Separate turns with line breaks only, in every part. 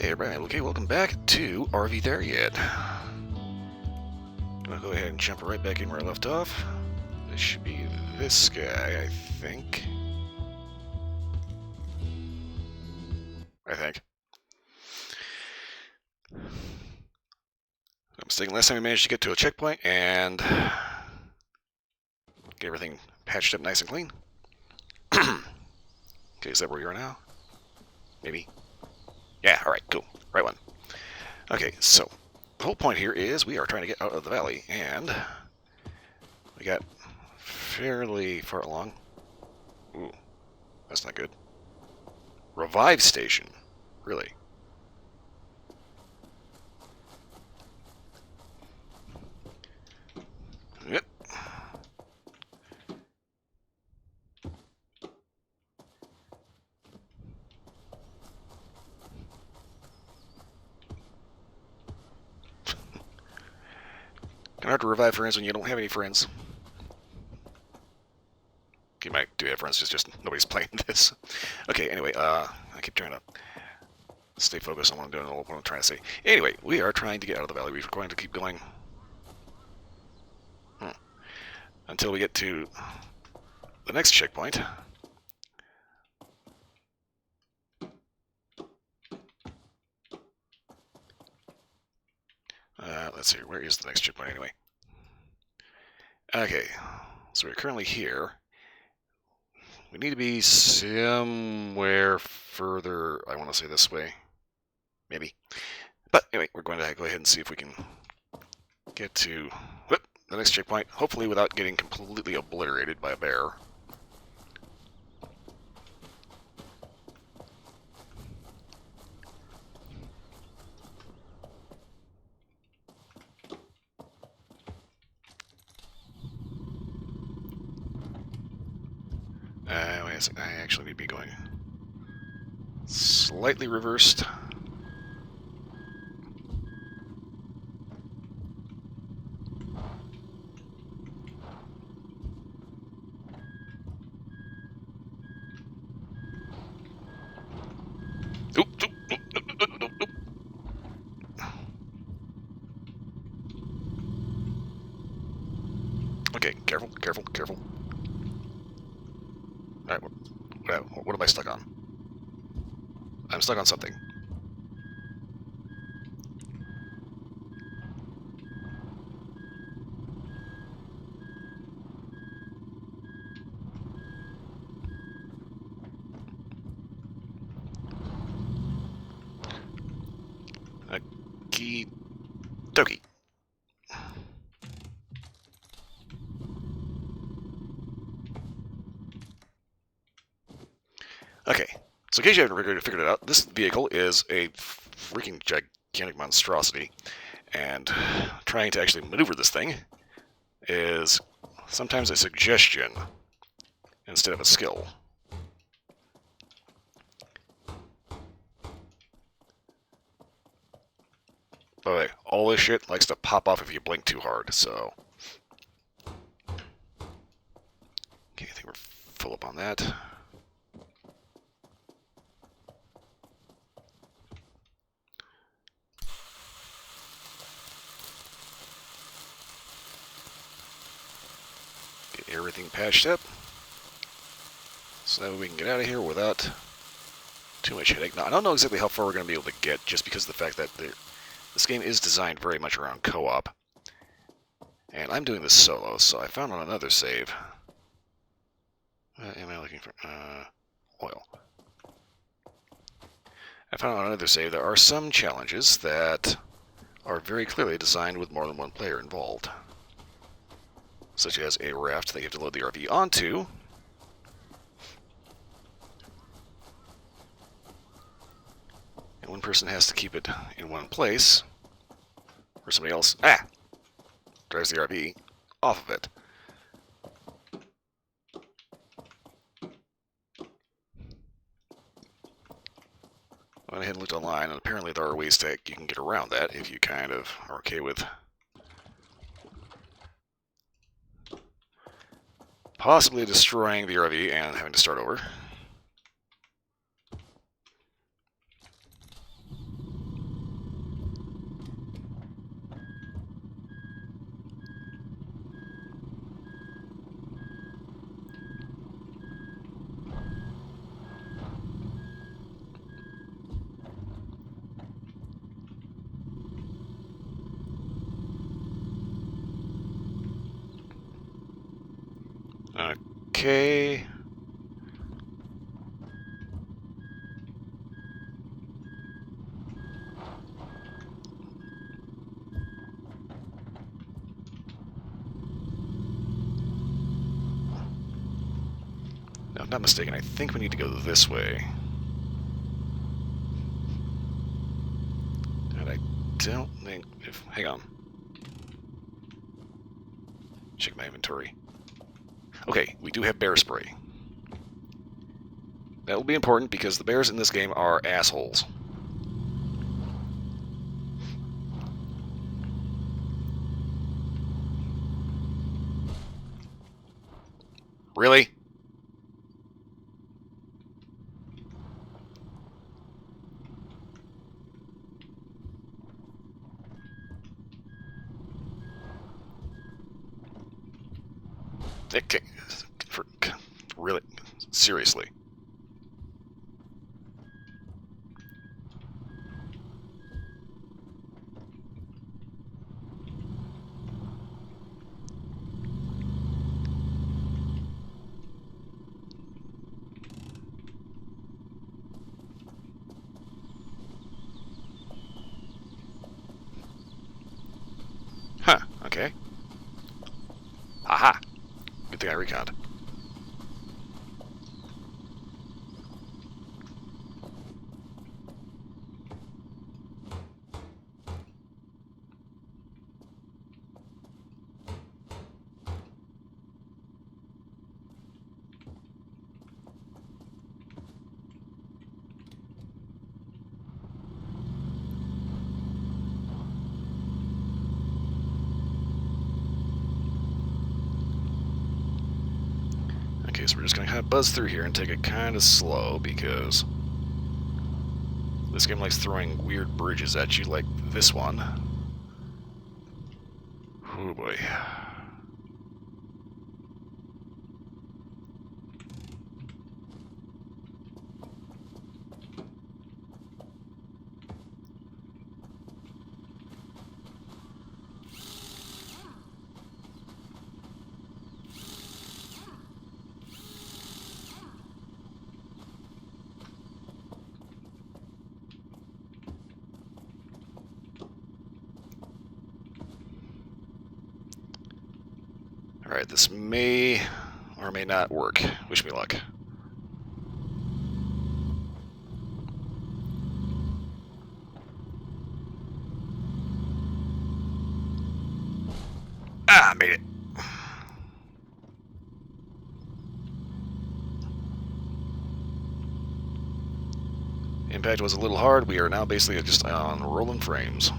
Hey everybody, okay, welcome back to RV There Yet. I'm gonna go ahead and jump right back in where I left off. This should be this guy, I think. I'm mistaken. Last time we managed to get to a checkpoint and get everything patched up nice and clean. Okay, is that where you are now? Maybe? Yeah, alright, cool. Right one. Okay, so the whole point here is we are trying to get out of the valley, and we got fairly far along. Ooh, that's not good. Revive station. Really? Yep. Kind of hard to revive friends when you don't have any friends. You might do have friends, it's just nobody's playing this. Okay, anyway, I keep trying to stay focused on what I'm doing and what I'm trying to say. Anyway, we are trying to get out of the valley. We're going to keep going until we get to the next checkpoint. Let's see, where is the next checkpoint anyway? Okay, so we're currently here. We need to be somewhere further, I want to say this way. Maybe. But anyway, we're going to go ahead and see if we can get to the next checkpoint, hopefully without getting completely obliterated by a bear. Wait a second, I actually need to be going slightly reversed. Oop, oop, oop, oop, oop, oop, oop. Okay, careful, careful, careful. Alright, what am I stuck on? I'm stuck on something. Okie dokie. Okay, so in case you haven't figured it out, this vehicle is a freaking gigantic monstrosity, and trying to actually maneuver this thing is sometimes a suggestion instead of a skill. By the way, all this shit likes to pop off if you blink too hard, so... Okay, I think we're full up on that. Get everything patched up, so that we can get out of here without too much headache. Now, I don't know exactly how far we're going to be able to get, just because of the fact that this game is designed very much around co-op. And I'm doing this solo, so I found on another save. Am I looking for oil? I found on another save there are some challenges that are very clearly designed with more than one player involved. Such as a raft that you have to load the RV onto. And one person has to keep it in one place, or somebody else drives the RV off of it. I went ahead and looked online, and apparently there are ways that you can get around that if you kind of are okay with possibly destroying the RV and having to start over. Okay. Now, if I'm not mistaken, I think we need to go this way. And I don't think... hang on. Check my inventory. Okay, we do have bear spray. That will be important because the bears in this game are assholes. Really? Okay. Really? Seriously? Huh, okay. Aha! Good thing I reconned. Okay, so we're just going to kind of buzz through here and take it kind of slow because this game likes throwing weird bridges at you like this one. Oh boy. Alright, this may or may not work. Wish me luck. Ah, made it. Impact was a little hard. We are now basically just on rolling frames.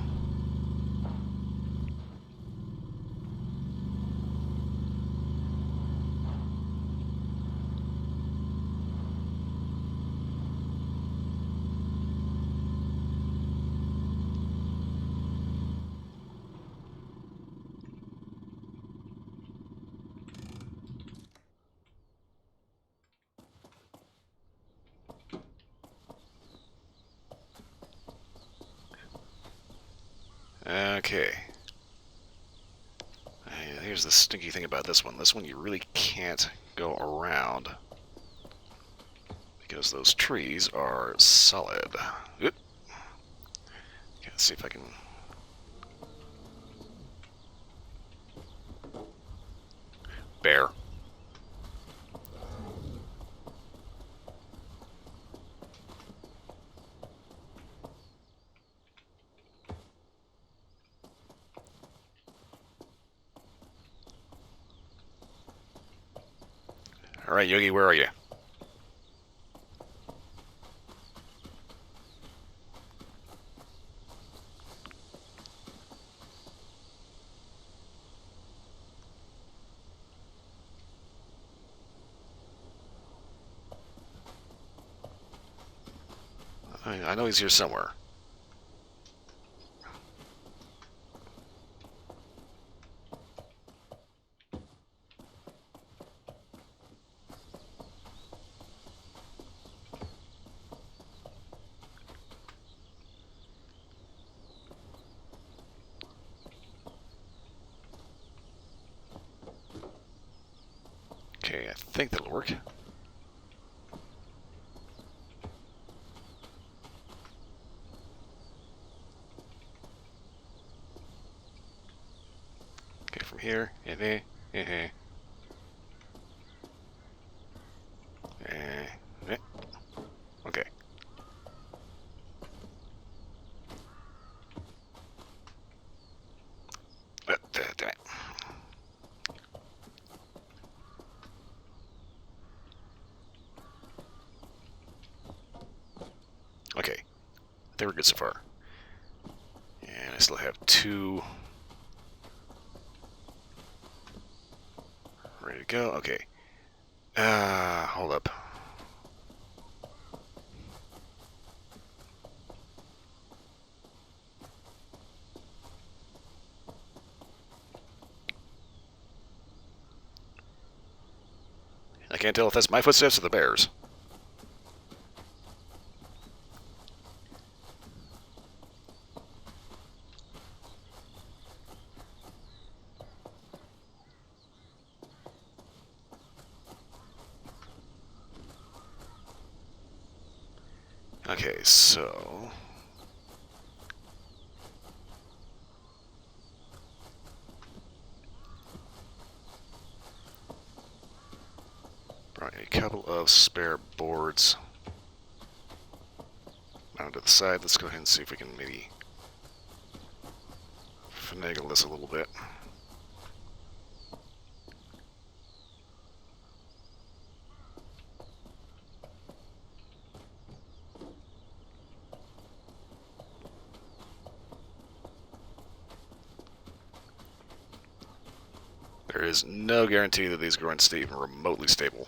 Okay. Here's the stinky thing about this one. This one you really can't go around because those trees are solid. Oop. Okay, let's see if I can... Bear. Alright, Yogi, where are you? I know he's here somewhere. Okay, I think that'll work. Okay, from here. Okay. Damn it. Okay. I think we're good so far. And I still have 2 ready to go. Okay. Hold up. I can't tell if that's my footsteps or the bears. Okay, so... brought a couple of spare boards mounted to the side. Let's go ahead and see if we can maybe finagle this a little bit. There is no guarantee that these are going to stay even remotely stable.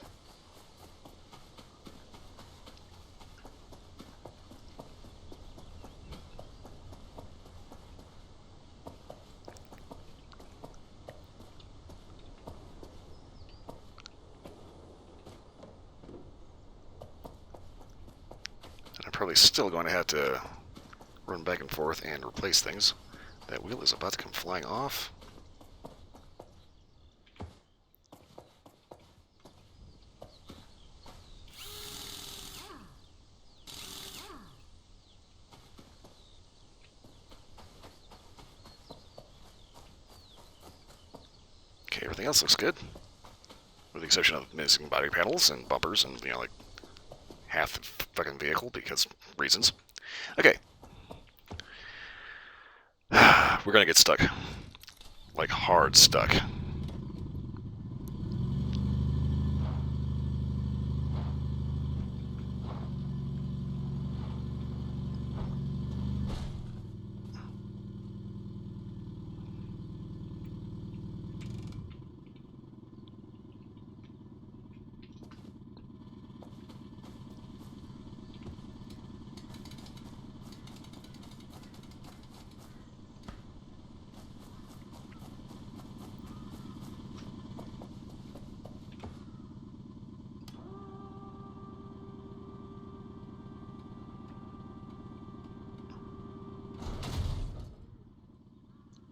And I'm probably still going to have to run back and forth and replace things. That wheel is about to come flying off. Okay, everything else looks good. With the exception of missing body panels and bumpers and, like, half the fucking vehicle because reasons. Okay. We're gonna get stuck. Like, hard stuck.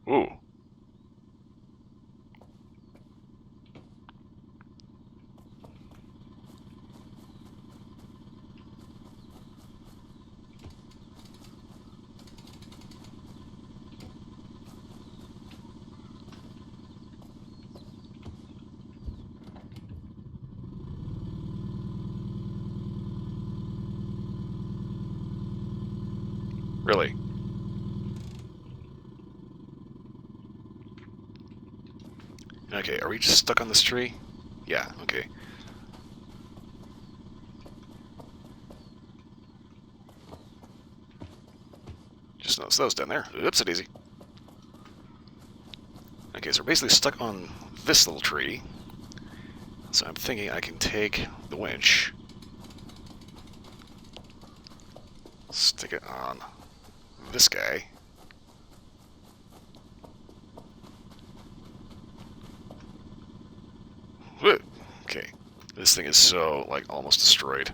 Ooh. Really? Okay, are we just stuck on this tree? Yeah, okay. Just notice those down there. Oops, daisy. Okay, so we're basically stuck on this little tree. So I'm thinking I can take the winch, stick it on this guy. Whoa. Okay, this thing is so, like, almost destroyed.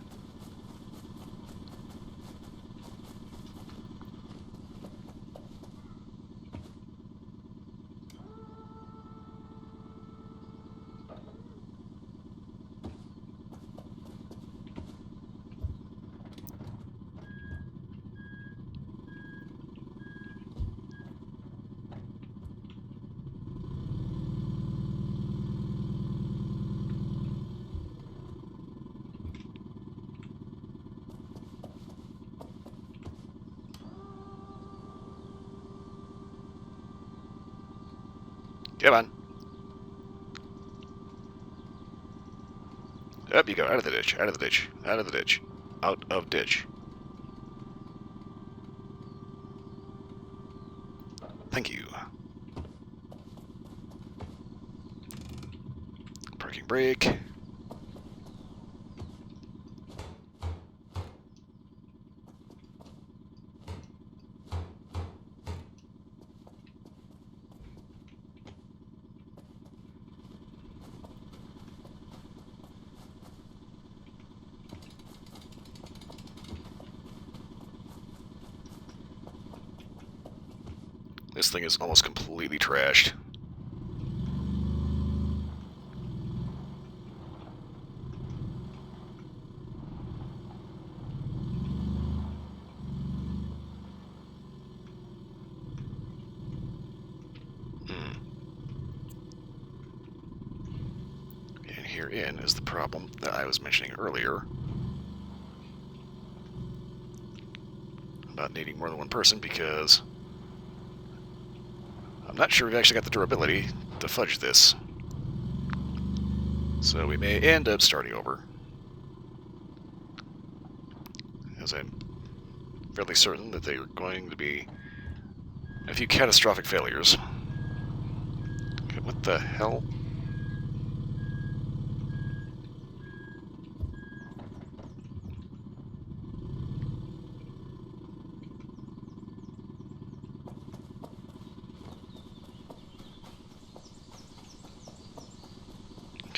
Come on. Up you go. Out of the ditch. Out of the ditch. Out of the ditch. Out of ditch. Thank you. Parking brake. This thing is almost completely trashed. And herein is the problem that I was mentioning earlier about needing more than one person, because I'm not sure we've actually got the durability to fudge this. So we may end up starting over, as I'm fairly certain that they are going to be a few catastrophic failures. Okay, what the hell?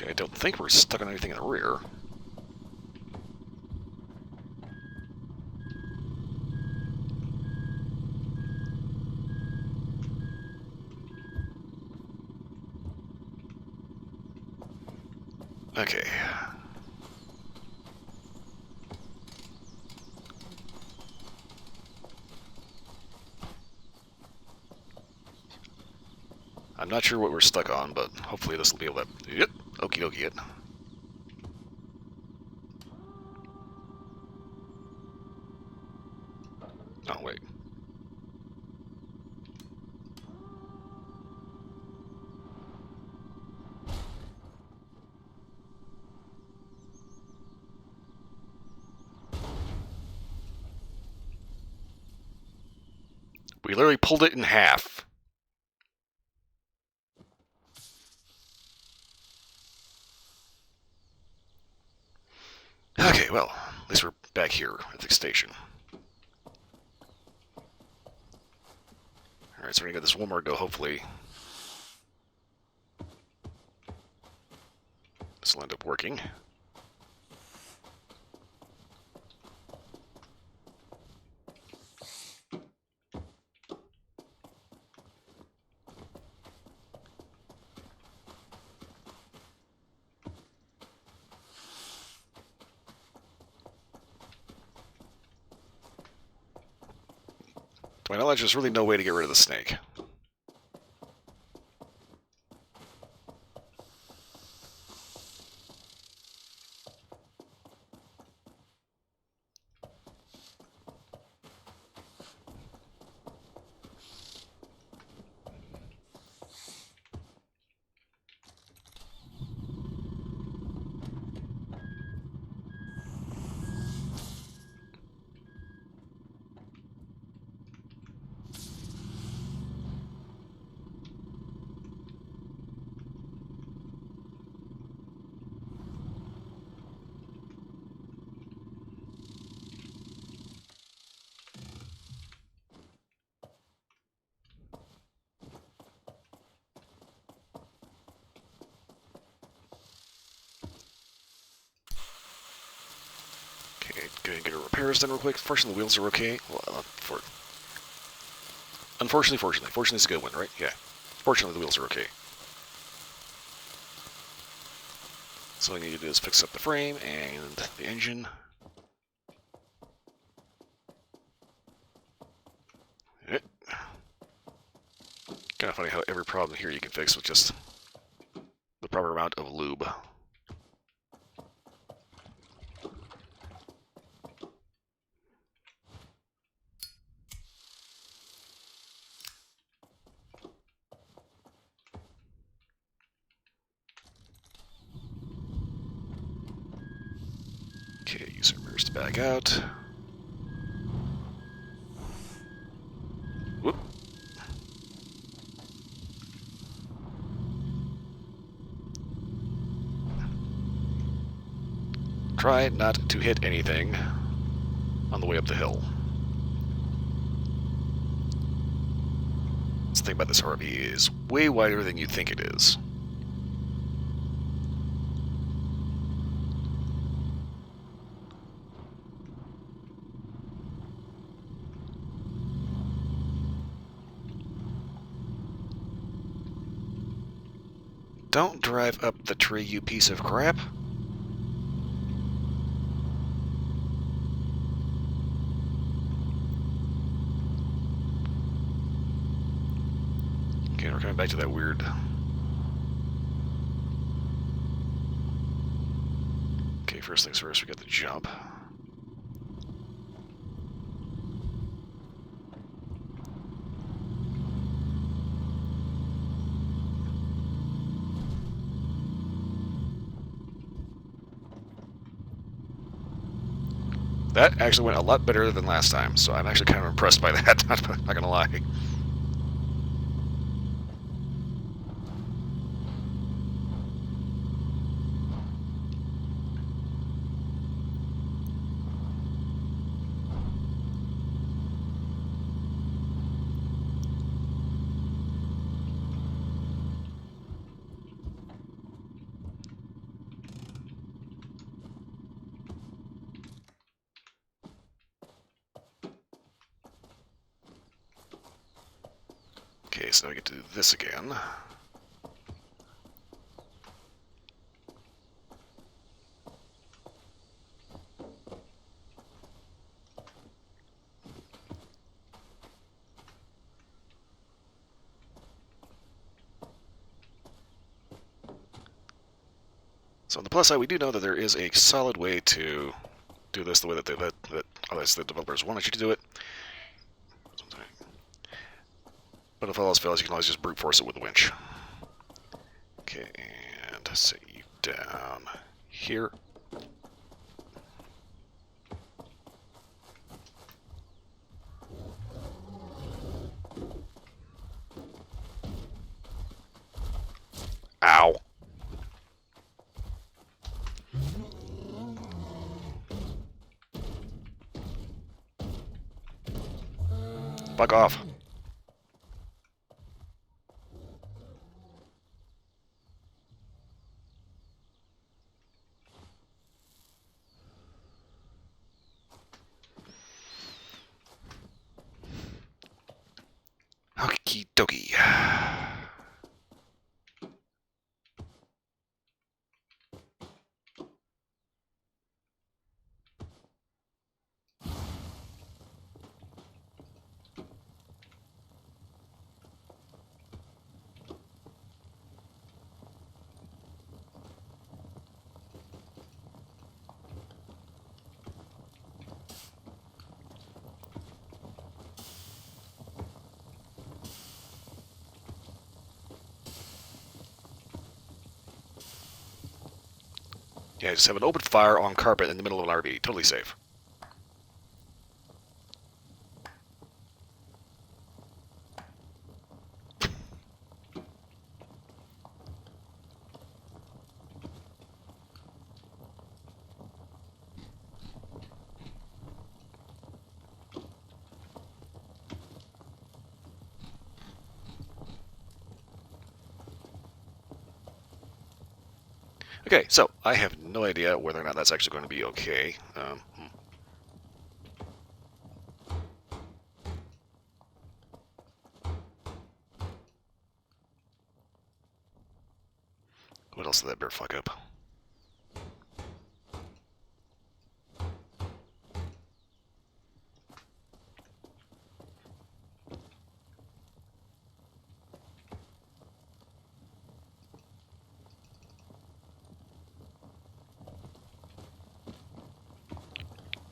Okay, I don't think we're stuck on anything in the rear. Okay. I'm not sure what we're stuck on, but hopefully this will be able to... Yep, okie dokie it. Oh, wait. We literally pulled it in half. Okay, well, at least we're back here at the station. Alright, so we're gonna get this one more go, hopefully. This will end up working. To my knowledge, there's really no way to get rid of the snake. Okay, go ahead and get our repairs done real quick. Fortunately, the wheels are okay. Well, fortunately is a good one, right? Yeah. Fortunately, the wheels are okay. So all I need to do is fix up the frame and the engine. Kind of funny how every problem here you can fix with just the proper amount of lube. Okay, use our mirrors to back out. Whoop. Try not to hit anything on the way up the hill. That's the thing about this RV is way wider than you think it is. Don't drive up the tree, you piece of crap. Okay, we're coming back to that weird... Okay, first things first, we got the jump. That actually went a lot better than last time, so I'm actually kind of impressed by that, not gonna lie. Okay, so now we get to do this again. So on the plus side, we do know that there is a solid way to do this the way that the developers wanted you to do it. But if all else fails, you can always just brute force it with a winch. Okay, and set you down here. Ow. Fuck off. Okie dokie. Yeah, just have an open fire on carpet in the middle of an RV. Totally safe. Okay, so I have no idea whether or not that's actually going to be okay. What else did that bear fuck up?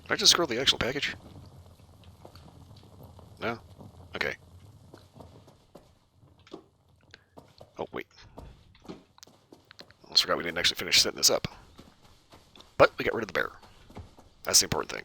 Did I just scroll the actual package? No? Okay. Oh, wait. Almost forgot we didn't actually finish setting this up. But we got rid of the bear. That's the important thing.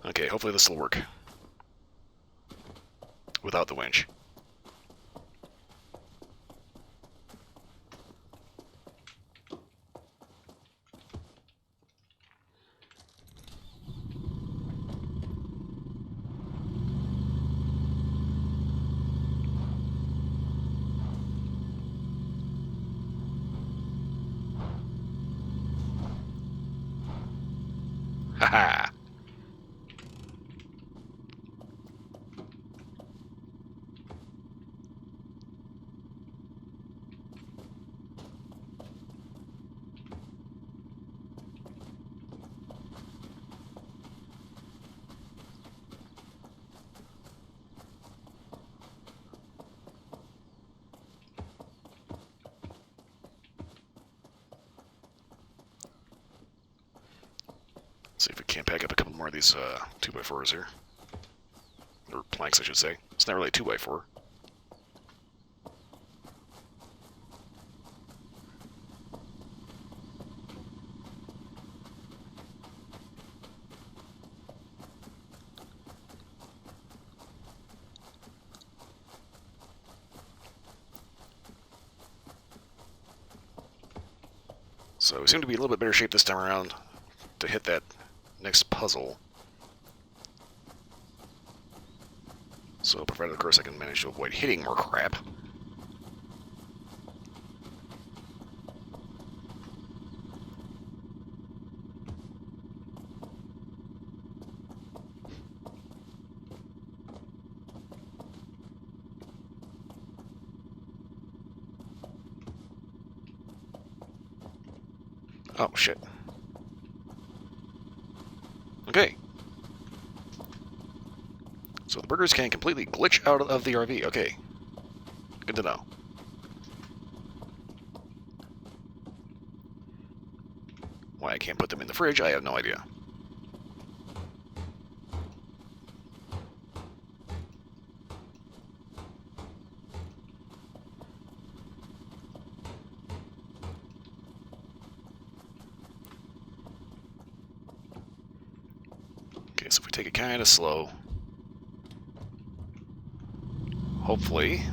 Okay, hopefully this will work. Without the winch. Haha! See if we can't pack up a couple more of these 2x4s here. Or planks, I should say. It's not really a 2x4. So we seem to be in a little bit better shape this time around to hit that next puzzle. So provided, of course, I can manage to avoid hitting more crap. Oh, shit. Okay. So the burgers can completely glitch out of the RV. Okay. Good to know. Why I can't put them in the fridge, I have no idea. Okay, so if we take it kind of slow, hopefully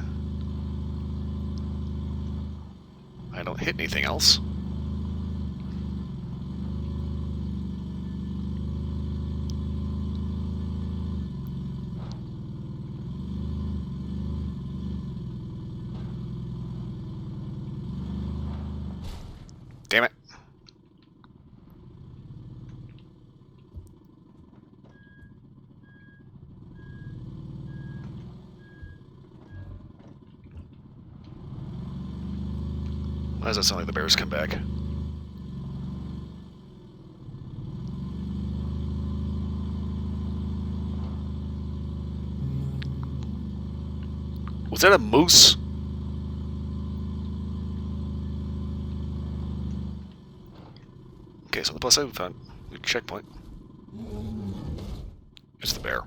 I don't hit anything else. Damn it. Why does that sound like the bears come back? Was that a moose? Okay, so the plus side we found a checkpoint. It's the bear.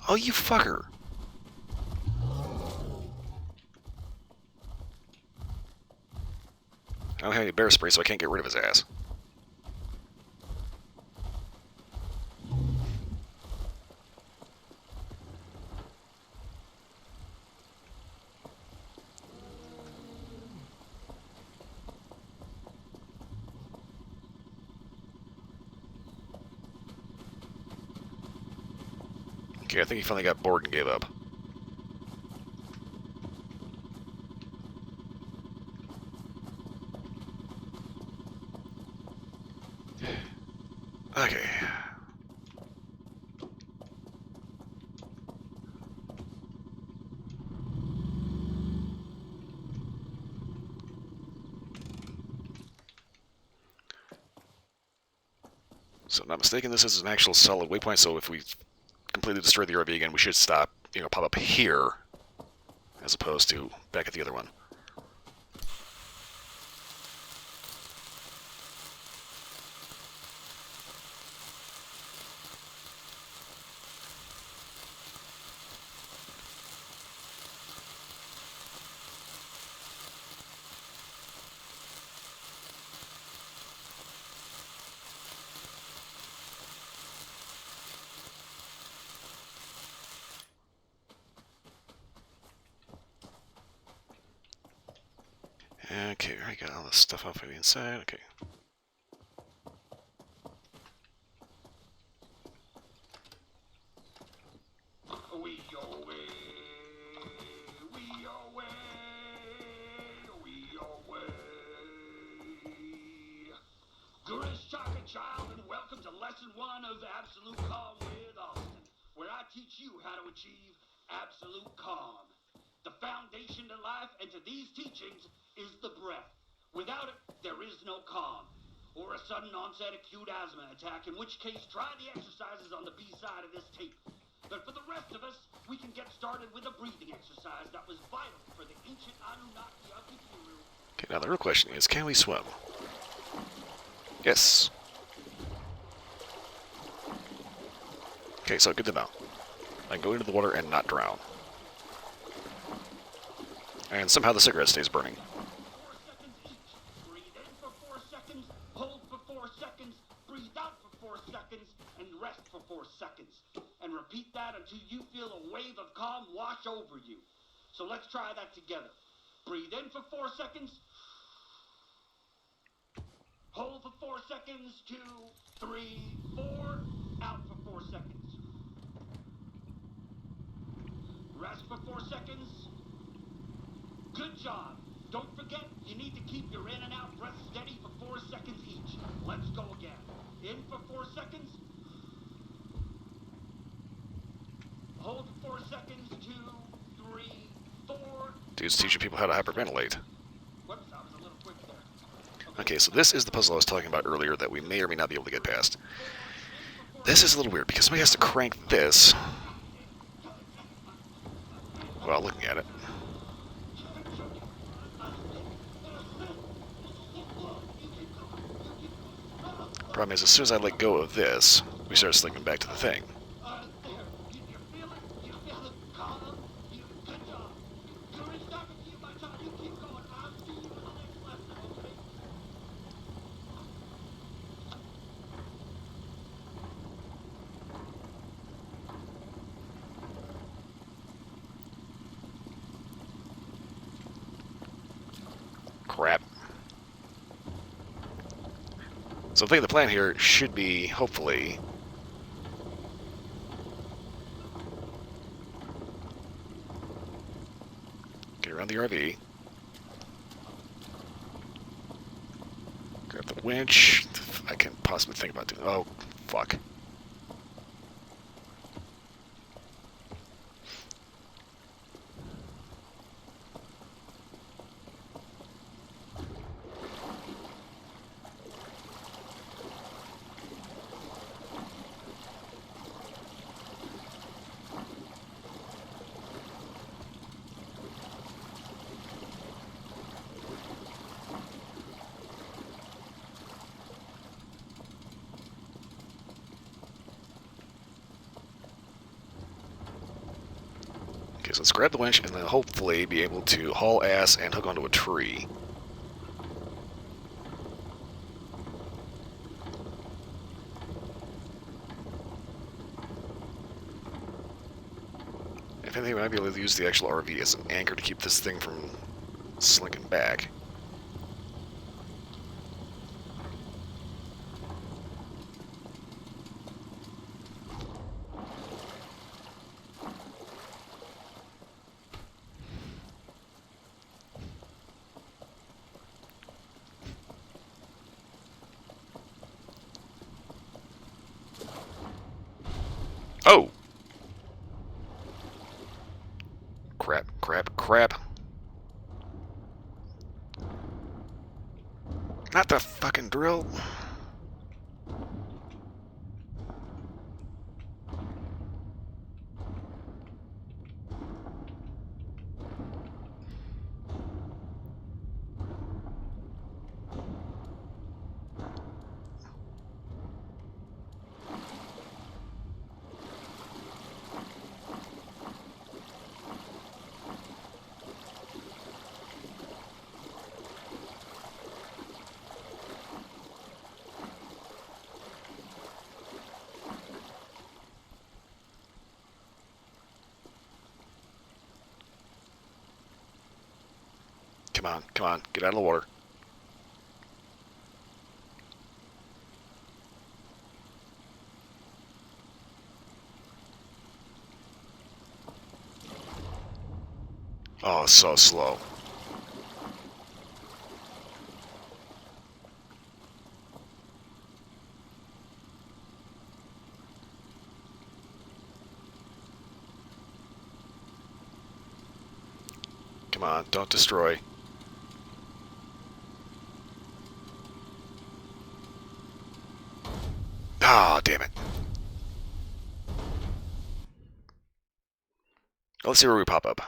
Oh, you fucker. I don't have any bear spray, so I can't get rid of his ass. Okay, I think he finally got bored and gave up. Okay. So, I'm not mistaken, this is an actual solid waypoint, so if we completely destroy the RV again, we should stop, pop up here, as opposed to back at the other one. Okay, I got all this stuff off of the inside. Okay.
We away, we away, we away. Greetings, chocolate child, and welcome to lesson 1 of Absolute Calm with Austin, where I teach you how to achieve absolute calm. The foundation to life and to these teachings is the breath. Without it, there is no calm. Or a sudden onset acute asthma attack, in which case try the exercises on the B side of this tape. But for the rest of us, we can get started with a breathing exercise that was vital for the ancient Anunnaki of the Kiru.
Okay, now the real question is, can we swim? Yes. Okay, so good to know. I can go into the water and not drown. And somehow the cigarette stays burning.
4 seconds each. Breathe in for 4 seconds, hold for 4 seconds, breathe out for 4 seconds, and rest for 4 seconds. And repeat that until you feel a wave of calm wash over you. So let's try that together. Breathe in for 4 seconds. Hold for 4 seconds, 2, 3, 4. Out for 4 seconds. Rest for 4 seconds. Good job. Don't forget, you need to keep your in and out breath steady for 4 seconds each. Let's go again. In for 4 seconds. Hold for 4 seconds, 2, 3, 4.
Dude's teaching people how to hyperventilate.
Whoops, I was a little quick there.
Okay, so this is the puzzle I was talking about earlier that we may or may not be able to get past. This is a little weird because somebody has to crank this while looking at it. Problem is, as soon as I let go of this, we start slinking back to the thing.
There. You feel it? You feel it? Calm. Good job. Courage back to you, my child. You keep going. I'll see you in the next lesson, okay?
Crap. So I think the plan here should be, hopefully, get around the RV, grab the winch. I can possibly think about doing. Oh, fuck. Okay, so let's grab the winch and then hopefully be able to haul ass and hook onto a tree. If anything, we might be able to use the actual RV as an anchor to keep this thing from slinking back. crap. Not the fucking drill. Come on, come on, get out of the water. Oh, so slow. Come on, don't destroy. Ah, oh, damn it. Let's see where we pop up.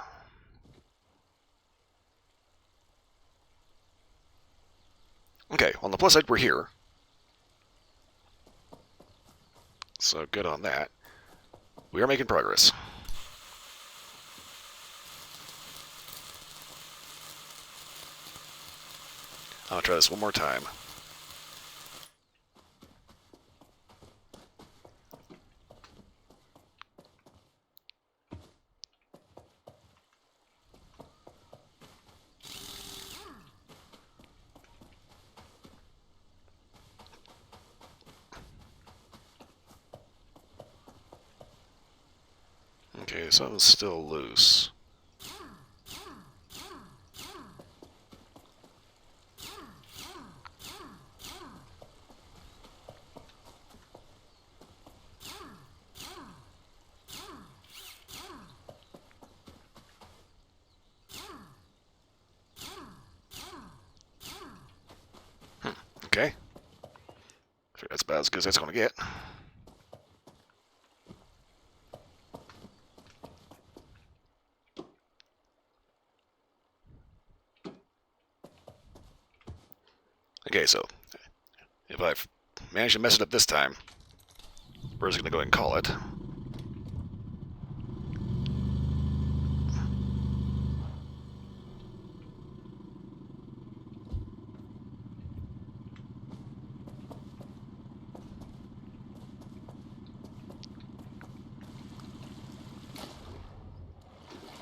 Okay, on the plus side, we're here. So good on that. We are making progress. I'll try this one more time. Okay, something's still loose. Okay. That's about as good as that's going to get. Okay, so if I've managed to mess it up this time, we're just going to go ahead and call it.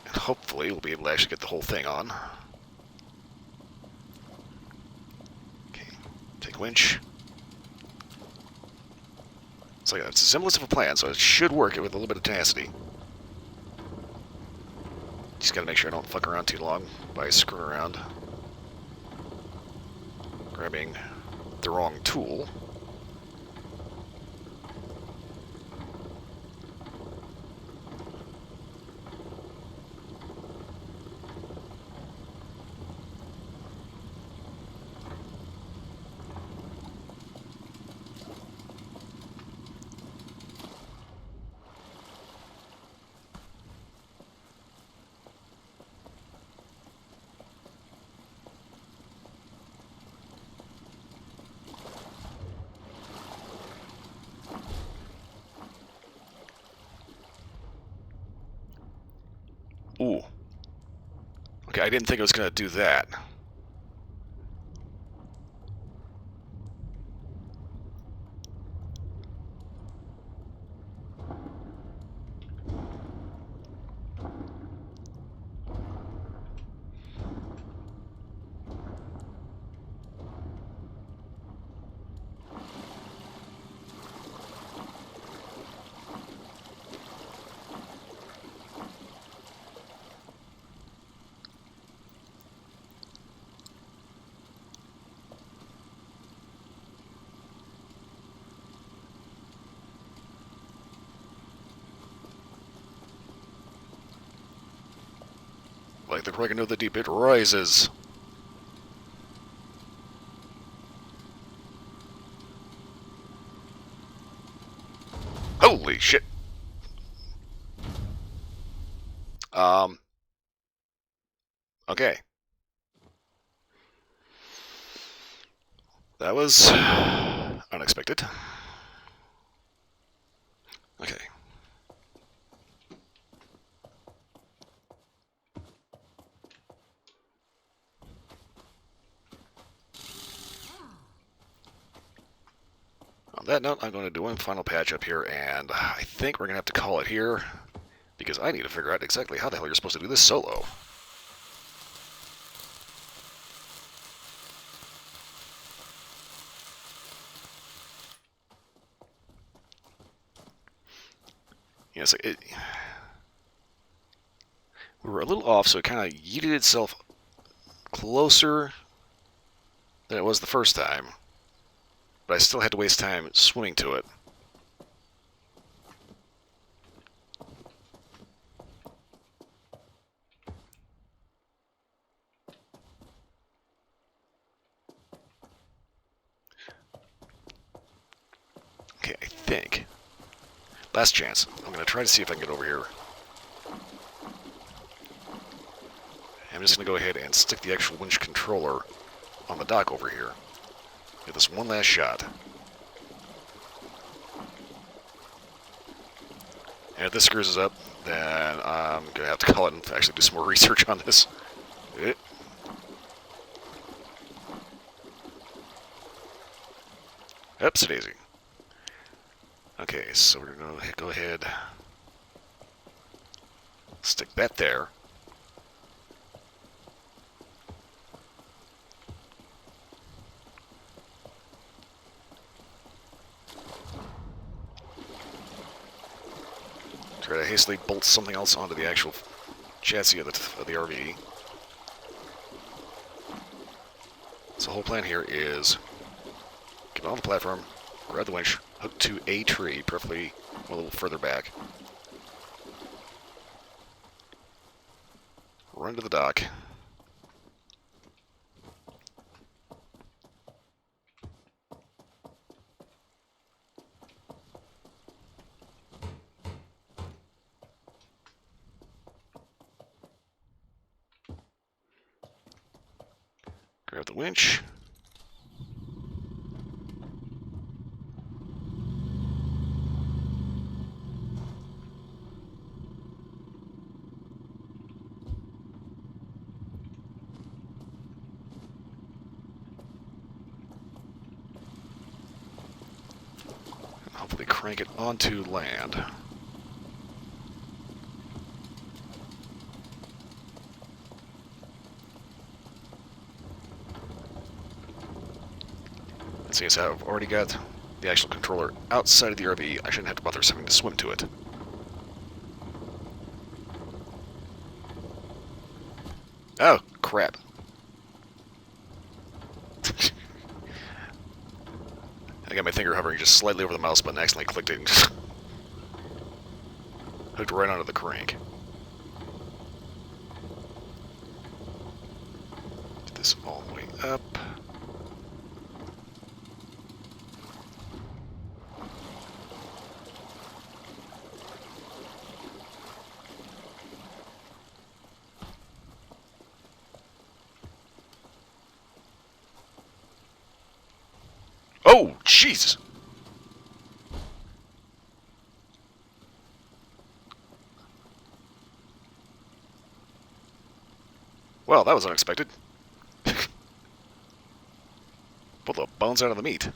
And hopefully we'll be able to actually get the whole thing on. Okay, take winch. It's like it's the simplest of a plan, so it should work with a little bit of tenacity. Just gotta make sure I don't fuck around too long by screwing around. Grabbing the wrong tool. Ooh. Okay, I didn't think it was going to do that. Like the kraken of the deep, it rises. Holy shit. Okay. That was unexpected. Okay. On that note, I'm going to do one final patch up here, and I think we're going to have to call it here, because I need to figure out exactly how the hell you're supposed to do this solo. Yes, we were a little off, so it kind of yeeted itself closer than it was the first time, but I still had to waste time swimming to it. Okay, I think. Last chance. I'm going to try to see if I can get over here. I'm just going to go ahead and stick the actual winch controller on the dock over here. Get this one last shot. And if this screws us up, then I'm going to have to call it and actually do some more research on this. Oopsie daisy. Okay, so we're going to go ahead, stick that there. Try to hastily bolt something else onto the actual chassis of the RV. So the whole plan here is get on the platform, grab the winch, hook to a tree, preferably a little further back. Run to the dock. Grab the winch. And hopefully crank it onto land. Since I've already got the actual controller outside of the RV, I shouldn't have to bother having to swim to it. Oh, crap. I got my finger hovering just slightly over the mouse button, accidentally clicked it and just hooked right onto the crank. Get this all the way up. Oh, Jesus! Well, that was unexpected. Pull the bones out of the meat.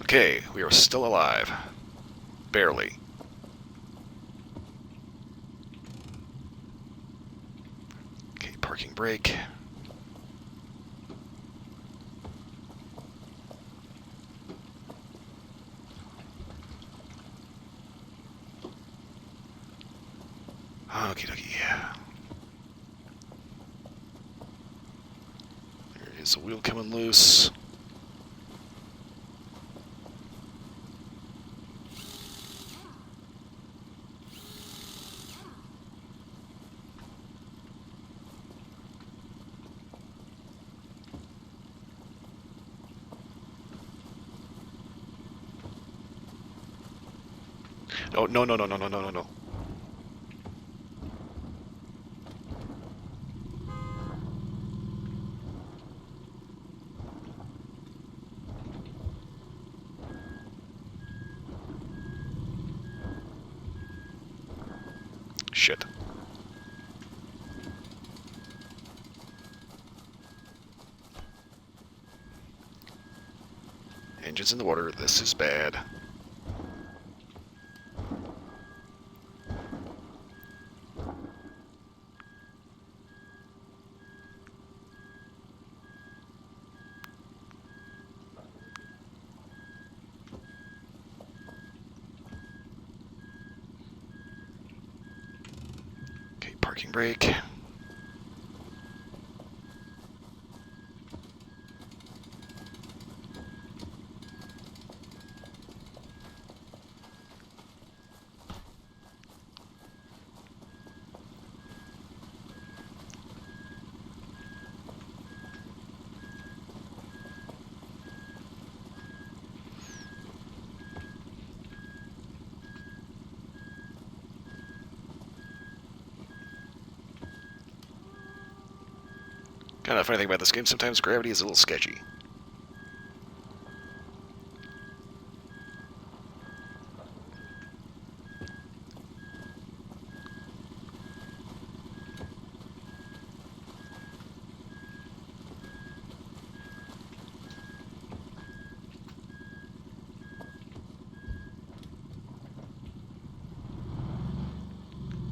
Okay, we are still alive. Barely. brake. Okie dokie. There is a wheel coming loose. No, no, no, no, no, no, no, no, no. Shit. Engine's in the water. This is bad. Okay, parking brake. Kind of funny thing about this game, sometimes gravity is a little sketchy.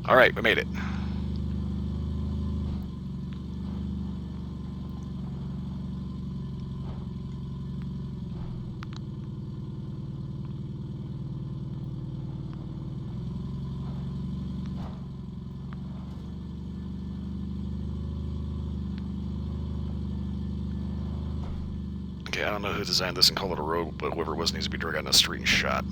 Alright, we made it. Okay, I don't know who designed this and called it a road, but whoever it was needs to be dragged out in a street and shot.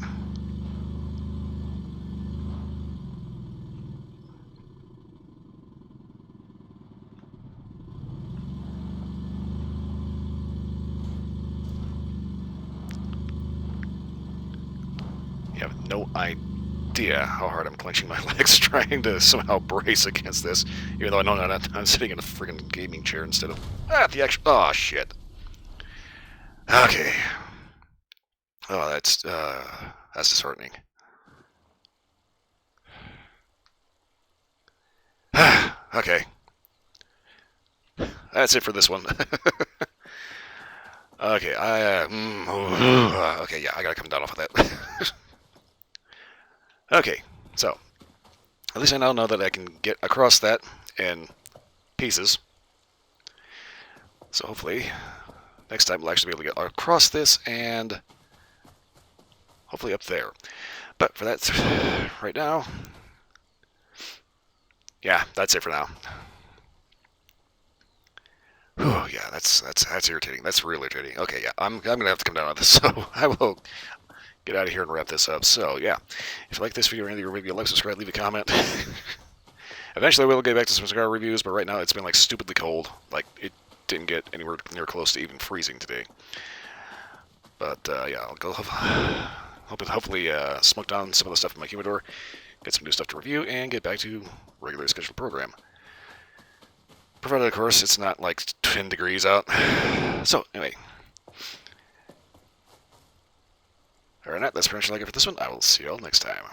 You have no idea how hard I'm clenching my legs trying to somehow brace against this, even though I know I'm sitting in a friggin' gaming chair instead of the actual. Oh shit. Okay. Oh, that's disheartening. Okay. That's it for this one. Okay, okay, yeah, I gotta come down off of that. Okay, so at least I now know that I can get across that in pieces. So hopefully next time we'll actually be able to get across this and hopefully up there. But for that, right now, yeah, that's it for now. Whew, yeah, that's irritating. That's really irritating. Okay, yeah, I'm gonna have to come down on this, so I will get out of here and wrap this up. So yeah, if you like this video or any of your review, like, subscribe, leave a comment. Eventually we'll get back to some cigar reviews, but right now it's been like stupidly cold. Like it didn't get anywhere near close to even freezing today. But yeah, I'll go hopefully smoke down some of the stuff in my humidor, get some new stuff to review, and get back to regular scheduled program. Provided, of course, it's not like 10 degrees out. So, anyway. Alright, that's pretty much like it for this one. I will see you all next time.